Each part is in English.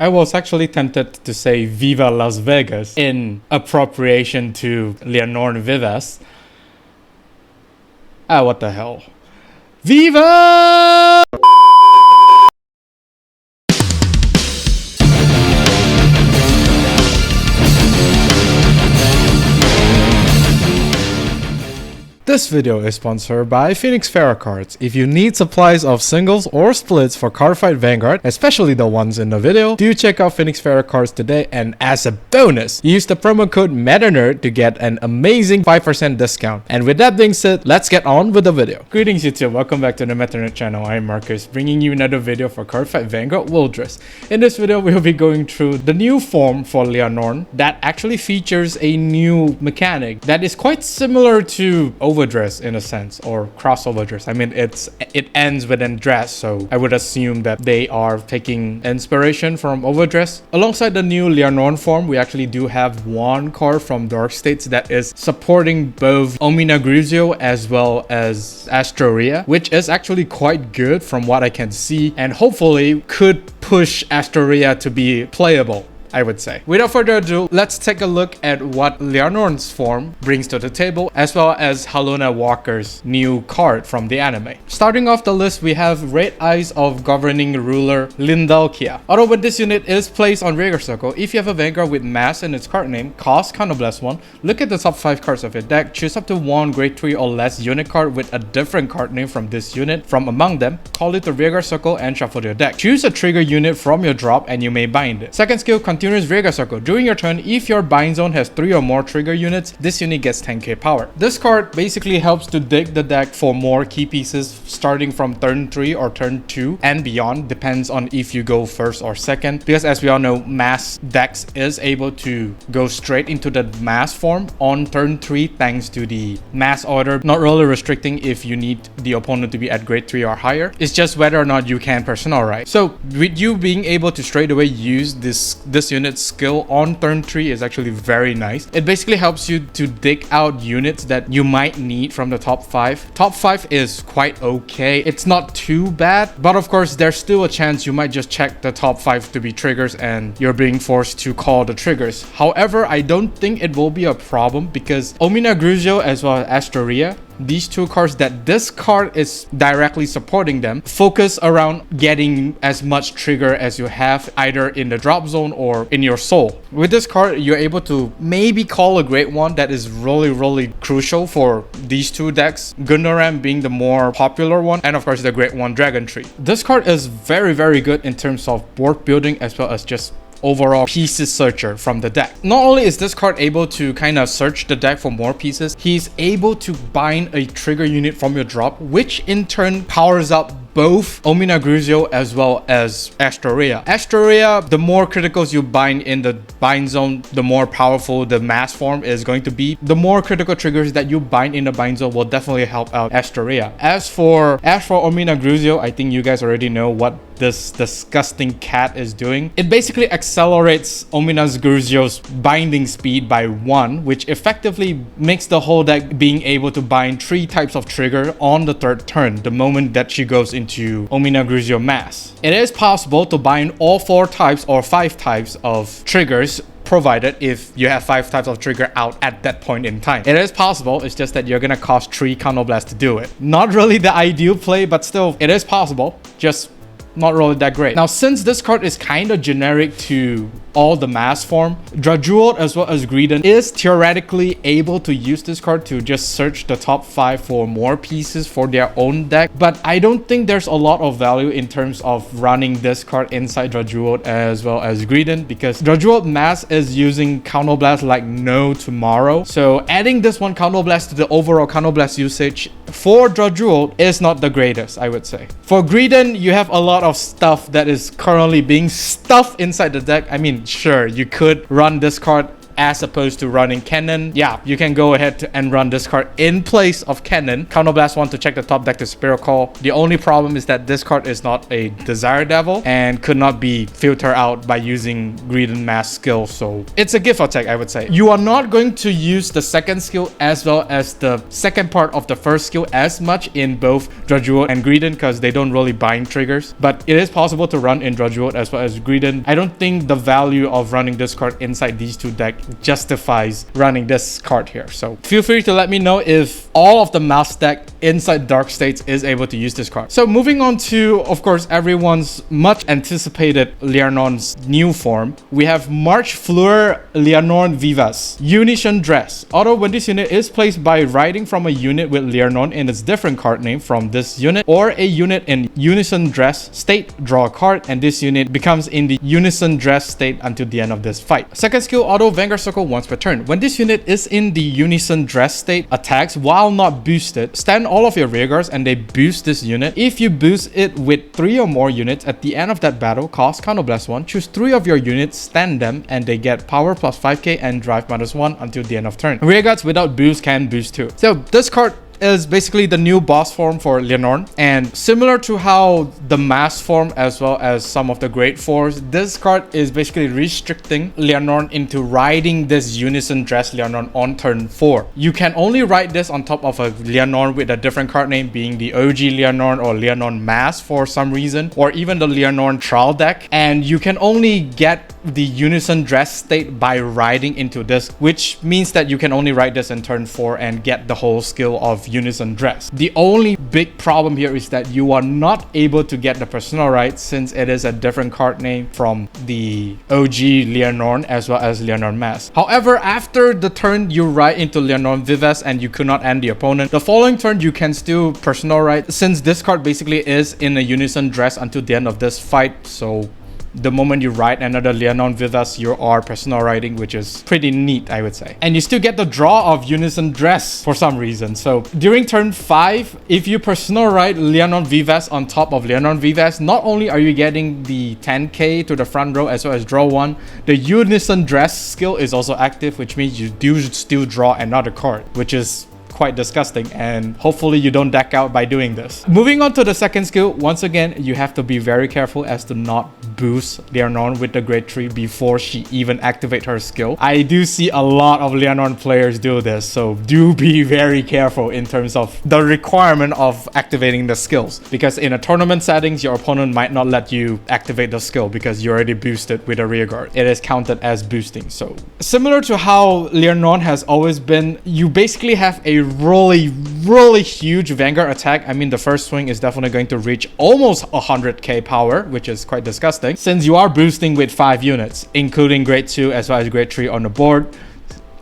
I was actually tempted to say Viva Las Vegas in appropriation to Lianorn Vivace. Ah, what the hell. Viva! This video is sponsored by Phoenix Pharos cards. If you need supplies of singles or splits for Cardfight Vanguard, especially the ones in the video, do check out Phoenix Pharos cards today, and as a bonus, use the promo code MetaNerd to get an amazing 5% discount. And with that being said, let's get on with the video. Greetings YouTube, welcome back to the MetaNerd channel. I'm Marcus, bringing you another video for Cardfight Vanguard Willdress. In this video, we'll be going through the new form for Lianorn that actually features a new mechanic that is quite similar to Overdress in a sense, or crossover dress. I mean, it ends within dress, so I would assume that they are taking inspiration from Overdress. Alongside the new Lianorn form, we actually do have one card from Dark States that is supporting both Ominagruzio as well as Astoria, which is actually quite good from what I can see, and hopefully could push Astoria to be playable, I would say. Without further ado, let's take a look at what Lianorn's form brings to the table, as well as Haluna Walker's new card from the anime. Starting off the list, we have Red Eyes of Governing Ruler Lindalkia. Although when this unit is placed on Rigor Circle, if you have a Vanguard with Mass in its card name, cost counterblast 1, look at the top 5 cards of your deck, choose up to one grade 3 or less unit card with a different card name from this unit from among them, call it the Rigor Circle and shuffle your deck. Choose a trigger unit from your drop and you may bind it. Second skill, continuous Rigor Circle. During your turn, if your bind zone has 3 or more trigger units, this unit gets 10k power. This card basically helps to dig the deck for more key pieces starting from turn 3 or turn 2 and beyond, depends on if you go first or second, because as we all know, mass decks is able to go straight into the mass form on turn 3 thanks to the mass order, not really restricting if you need the opponent to be at grade 3 or higher. It's just whether or not you can personalize. So with you being able to straight away use this unit's skill on turn 3 is actually very nice. It basically helps you to dig out units that you might need from the top 5. Top 5 is quite okay. It's not too bad, but of course there's still a chance you might just check the top 5 to be triggers and you're being forced to call the triggers. However, I don't think it will be a problem because Ominagruzio as well as Astoria, these two cards that this card is directly supporting them, focus around getting as much trigger as you have either in the drop zone or in your soul. With this card, you're able to maybe call a great one that is really crucial for these two decks, Gundoram being the more popular one, and of course the great one Dragontree. This card is very good in terms of board building as well as just overall pieces searcher from the deck. Not only is this card able to kind of search the deck for more pieces, he's able to bind a trigger unit from your drop, which in turn powers up both Ominagruzio as well as Astoria. Astoria, the more criticals you bind in the bind zone, the more powerful the mass form is going to be. The more critical triggers that you bind in the bind zone will definitely help out Astoria. As for Ominagruzio, I think you guys already know what this disgusting cat is doing. It basically accelerates Ominagruzio's binding speed by 1, which effectively makes the whole deck being able to bind 3 types of trigger on the 3rd turn, the moment that she goes into Ominagruzio mass. It is possible to bind all 4 types or 5 types of triggers, provided if you have 5 types of trigger out at that point in time. It is possible, it's just that you're gonna cost 3 counterblast to do it. Not really the ideal play, but still, it is possible, just not really that great. Now, since this card is kind of generic to all the mass form, Dragontree as well as Greedent is theoretically able to use this card to just search the top 5 for more pieces for their own deck, but I don't think there's a lot of value in terms of running this card inside Dragontree as well as Greedent, because Dragontree mass is using counterblast like no tomorrow, so adding this one counterblast to the overall counterblast usage for Dragontree is not the greatest, I would say. For Greedent, you have a lot of stuff that is currently being stuffed inside the deck. I mean, sure, you could run this card as opposed to running cannon, yeah, you can go ahead and run this card in place of cannon. Counterblast 1 to check the top deck to Spirit Call. The only problem is that this card is not a Desire Devil and could not be filtered out by using Greed and Mass skill, so it's a gift attack, I would say. You are not going to use the second skill as well as the second part of the first skill as much in both Drudgewood and Greedent because they don't really bind triggers, but it is possible to run in Drudgewood as well as Greedent. I don't think the value of running this card inside these two decks justifies running this card here, so feel free to let me know if all of the mouse deck inside Dark States is able to use this card. So moving on to, of course, everyone's much anticipated Lianorn's new form, we have Marche, Fleur, Lianorn, Vivace. Unison Dress. Although when this unit is placed by writing from a unit with Lianorn in its different card name from this unit, or a unit in Unison Dress state, draw a card, and this unit becomes in the Unison Dress state until the end of this fight. Second skill, auto Vanguard Circle once per turn. When this unit is in the Unison Dress state, attacks while not boosted, stand all of your rearguards and they boost this unit. If you boost it with 3 or more units, at the end of that battle, cost Counterblast 1, choose 3 of your units, stand them, and they get power plus 5k and drive -1 until the end of turn. Rearguards without boost can boost too. So this card is basically the new boss form for Lianorn, and similar to how the mass form as well as some of the great fours, this card is basically restricting Lianorn into riding this Unison Dress Lianorn on turn 4. You can only ride this on top of a Lianorn with a different card name, being the OG Lianorn or Lianorn Mass for some reason, or even the Lianorn Trial deck, and you can only get the Unison Dress state by riding into this, which means that you can only ride this in turn 4 and get the whole skill of Unison Dress. The only big problem here is that you are not able to get the personal right since it is a different card name from the OG Lianorn as well as Lianorn Mass. However, after the turn you ride into Lianorn Vivace and you could not end the opponent, the following turn you can still personal right since this card basically is in a Unison Dress until the end of this fight. So the moment you ride another Lianorn Vivace, you are personal riding, which is pretty neat, I would say. And you still get the draw of Unison Dress for some reason. So during turn 5, if you personal ride Lianorn Vivace on top of Lianorn Vivace, not only are you getting the 10k to the front row as well as draw 1, the Unison Dress skill is also active, which means you do still draw another card, which is quite disgusting, and hopefully you don't deck out by doing this. Moving on to the second skill, once again you have to be very careful as to not boost Lianorn with the Great Tree before she even activate her skill. I do see a lot of Lianorn players do this, so do be very careful in terms of the requirement of activating the skills, because in a tournament settings your opponent might not let you activate the skill because you already boosted with a rearguard. It is counted as boosting. So similar to how Lianorn has always been, you basically have a really huge Vanguard attack. I mean, the first swing is definitely going to reach almost 100k power, which is quite disgusting since you are boosting with 5 units, including grade 2 as well as grade 3 on the board.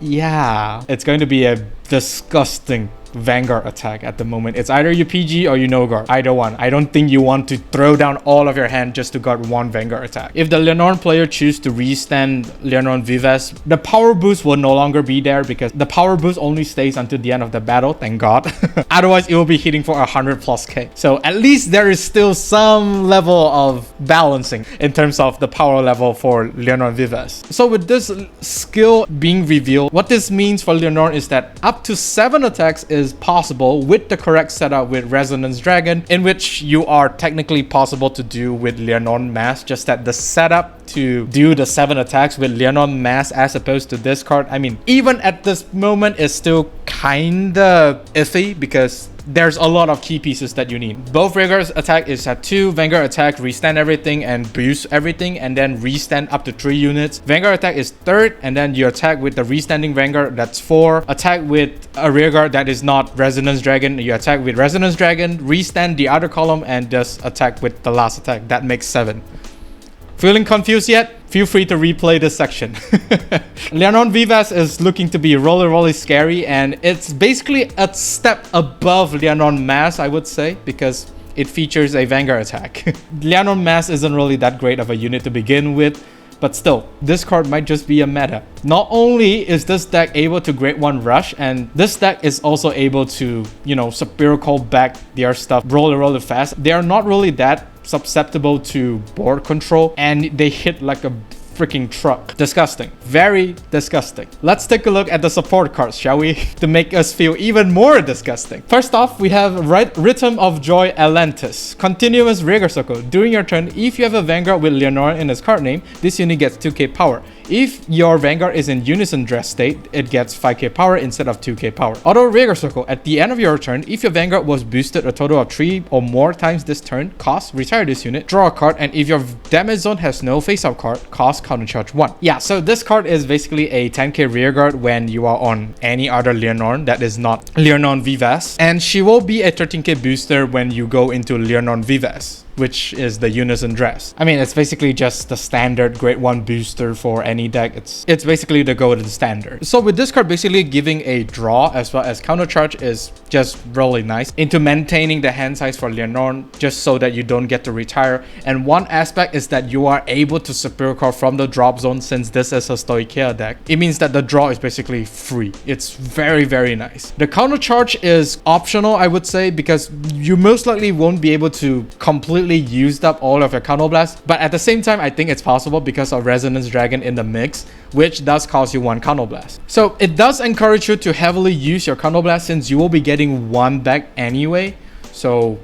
Yeah, it's going to be a disgusting Vanguard attack at the moment. It's either you PG or you no guard, either one. I don't think you want to throw down all of your hand just to guard one Vanguard attack. If the Lianorn player choose to restand Lianorn Vivace, the power boost will no longer be there because the power boost only stays until the end of the battle, thank god. Otherwise it will be hitting for 100+k. So at least there is still some level of balancing in terms of the power level for Lianorn Vivace. So with this skill being revealed, what this means for Lianorn is that up to 7 attacks is possible with the correct setup with Resonance Dragon, in which you are technically possible to do with Lianorn Mass, just that the setup to do the 7 attacks with Lianorn Mass as opposed to this card, I mean, even at this moment is still kinda iffy because there's a lot of key pieces that you need. Both Vanguard's attack is at 2, Vanguard attack restand everything and boost everything, and then restand up to 3 units. Vanguard attack is 3rd, and then you attack with the restanding Vanguard, that's 4. Attack with a rearguard that is not Resonance Dragon, you attack with Resonance Dragon, restand the other column, and just attack with the last attack. That makes 7. Feeling confused yet? Feel free to replay this section. Lianorn Vivace is looking to be really scary, and it's basically a step above Lianorn Mass, I would say, because it features a Vanguard attack. Lianorn Mass isn't really that great of a unit to begin with, but still, this card might just be a meta. Not only is this deck able to grade 1 rush, and this deck is also able to, you know, Superior Call back their stuff really fast. They are not really that susceptible to board control, and they hit like a freaking truck. Disgusting. Very disgusting. Let's take a look at the support cards, shall we? To make us feel even more disgusting. First off, we have Rhythm of Joy Elentis. Continuous Rigor Circle. During your turn, if you have a Vanguard with Lianorn in its card name, this unit gets 2k power. If your Vanguard is in Unison Dress state, it gets 5k power instead of 2k power. Auto Rigor Circle. At the end of your turn, if your Vanguard was boosted a total of 3 or more times this turn, cost, retire this unit, draw a card, and if your damage zone has no face-up card, cost, countercharge 1. Yeah, so this card is basically a 10k rearguard when you are on any other Lianorn that is not Lianorn Vivace, and she will be a 13k booster when you go into Lianorn Vivace, which is the Unison Dress. I mean, it's basically just the standard grade 1 booster for any deck. It's basically the golden standard. So with this card basically giving a draw as well as countercharge is just really nice into maintaining the hand size for Lianorn, just so that you don't get to retire. And one aspect is that you are able to superior card from the drop zone. Since this is a Stoichea deck, it means that the draw is basically free. It's very, very nice. The countercharge is optional, I would say, because you most likely won't be able to completely used up all of your counterblast, but at the same time I think it's possible because of Resonance Dragon in the mix, which does cost you 1 counterblast. So it does encourage you to heavily use your counterblast since you will be getting 1 back anyway. So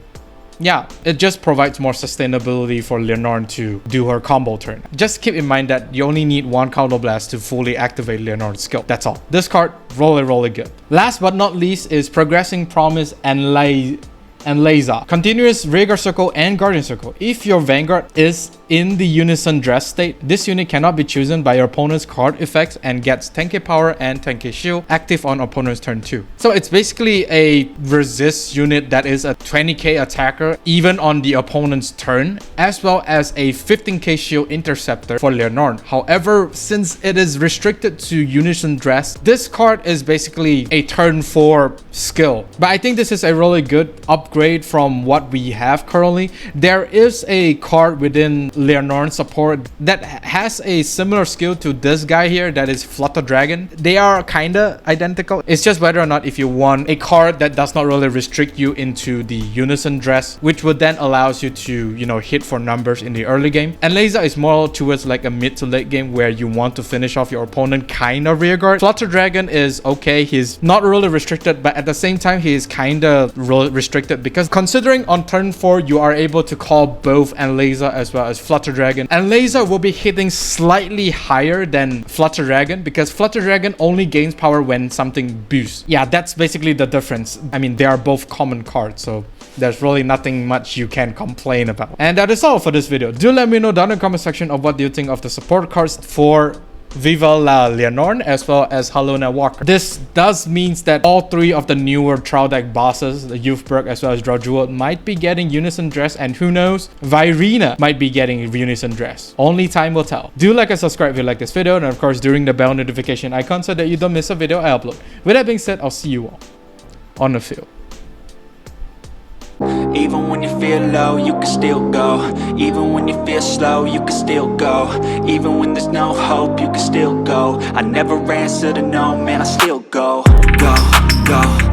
yeah, it just provides more sustainability for Lianorn to do her combo turn. Just keep in mind that you only need 1 counterblast to fully activate Lianorn's skill. That's all. This card really good. Last but not least is Progressing Promise Enlaeza. Continuous Rigor Circle and Guardian Circle. If your Vanguard is in the Unison Dress state, this unit cannot be chosen by your opponent's card effects and gets 10k power and 10k shield active on opponent's turn 2. So it's basically a resist unit that is a 20k attacker even on the opponent's turn, as well as a 15k shield interceptor for Lianorn. However, since it is restricted to Unison Dress, this card is basically a turn 4 skill. But I think this is a really good upgrade from what we have currently. There is a card within Lianorn support that has a similar skill to this guy here, that is Flutter Dragon. They are kinda identical. It's just whether or not if you want a card that does not really restrict you into the Unison Dress, which would then allows you to, you know, hit for numbers in the early game. Enlaeza is more towards like a mid to late game where you want to finish off your opponent kind of rearguard. Flutter Dragon is okay, he's not really restricted, but at the same time he is kinda restricted because considering on turn 4 you are able to call both Enlaeza as well as Flutter Dragon. Enlaeza will be hitting slightly higher than Flutter Dragon because Flutter Dragon only gains power when something boosts. Yeah, that's basically the difference. I mean, they are both common cards, so there's really nothing much you can complain about. And that is all for this video. Do let me know down in the comment section of what do you think of the support cards for Viva la Lianorn as well as Halona Walker. This does means that all 3 of the newer trial deck bosses, the Youthberg as well as Drajewel, might be getting Unison Dress, and who knows, Virina might be getting Unison Dress. Only time will tell. Do like and subscribe if you like this video, and of course during the bell notification icon so that you don't miss a video I upload. With that being said, I'll see you all on the field. Even when you feel low, you can still go. Even when you feel slow, you can still go. Even when there's no hope, you can still go. I never answer to no, man, I still go. Go, go.